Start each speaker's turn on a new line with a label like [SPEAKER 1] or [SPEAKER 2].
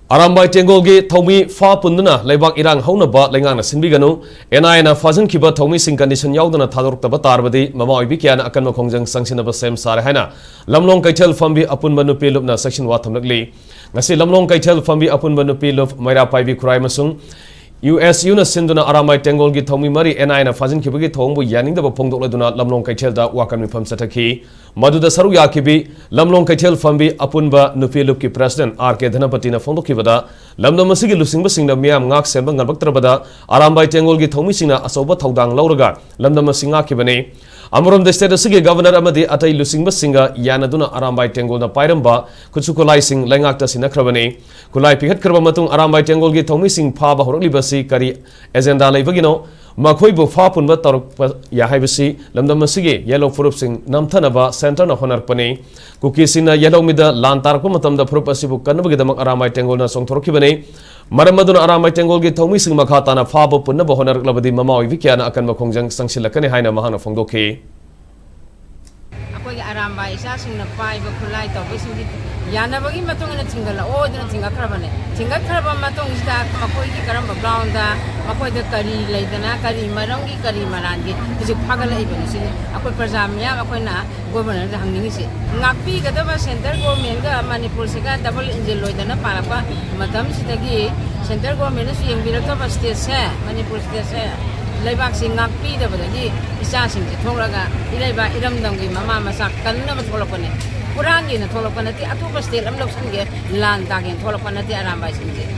[SPEAKER 1] Arambai Tenggol gi Thoumee Pha-Punduna Leibak Irang Hounaba Leingak-Na Sinbiganu NI na Fazan Kiba Thoumee sing condition yaudana Thadoruk Taba Tarbadi Mama Ibikian akan makongjang Sangsinaba Sem Sare Haina Lamlong Kaitel Fambi Apun Manupi Lupna Section Watamnagli Ngasi Lamlong Kaitel Fambi Apun Manupi Lup Maira Paibi Kurai Masung US Yunus Sinduna Arambai Tenggol gi Thoumee Mari NI na Fazan Kiba gi Thongbu Yaning da Pongdok Laduna Lamlong Kaitel da Wakan Mifam Sataki Maduda Saru Yakibi Lamlong Kaitel Fambi Apunba Nupi Lup ki President RK Dhanapati na Fongdok Kibada Lamdam Masigi Lusingba Singna Miam Ngak Semba Ngabaktrabada Arambai Tenggol gi Thoumee Singna Asoba Thaudang Lauraga Lamdam Singa Kibane Amuram the state Sigi Governor Amadi Atai Lusingba Singa Yanaduna Arambai Tenggol na Pairamba Kutsukulai Sing Leingak-Na Sinakrabane Kulai Pihat Krabamatung Arambai Tenggol gi Thoumee Sing Phaba Horokli Basi Kari Agenda Leibagino Makoibu Pha-Punduna Taruk Yahaibasi Lamdam Masigi Yellow Furup Sing Namthanaba Center na Honarpane Kukisina Yellow Mida Lantarkumatam the Propasibu Kanabagidamak Arambai Tenggol na Songtorokibane Maramaduna Arambai Tenggol gi Thoumee Sing Makhatana Pha-Punduna Honar Labadi Mama Vikiana akan makongjang Sangsilakani Haina Mahana Fongdoki
[SPEAKER 2] Arambai isa sing na pai ba kulai to bisin di yana bagi matong na tinggal o na tinggal krabane tinggal kraba matong ista makoi ki karam ground da makoi da kari leidana kari marangi kari marangi ji phagal ai bani sin akoi prajamya akoi na governor da hangning si ngakpi ga da center government ga Manipur se ga double engine loidana para pa matam sidagi center government su yeng birak ta state se Manipur state se Leibak sing ngakpi da badagi isa sing thongraga Leibak iramdam gi mama masak kanna ma tholokane purangi na tholokane ti atu state am lok sange lan ta gen tholokane ti Arambai sing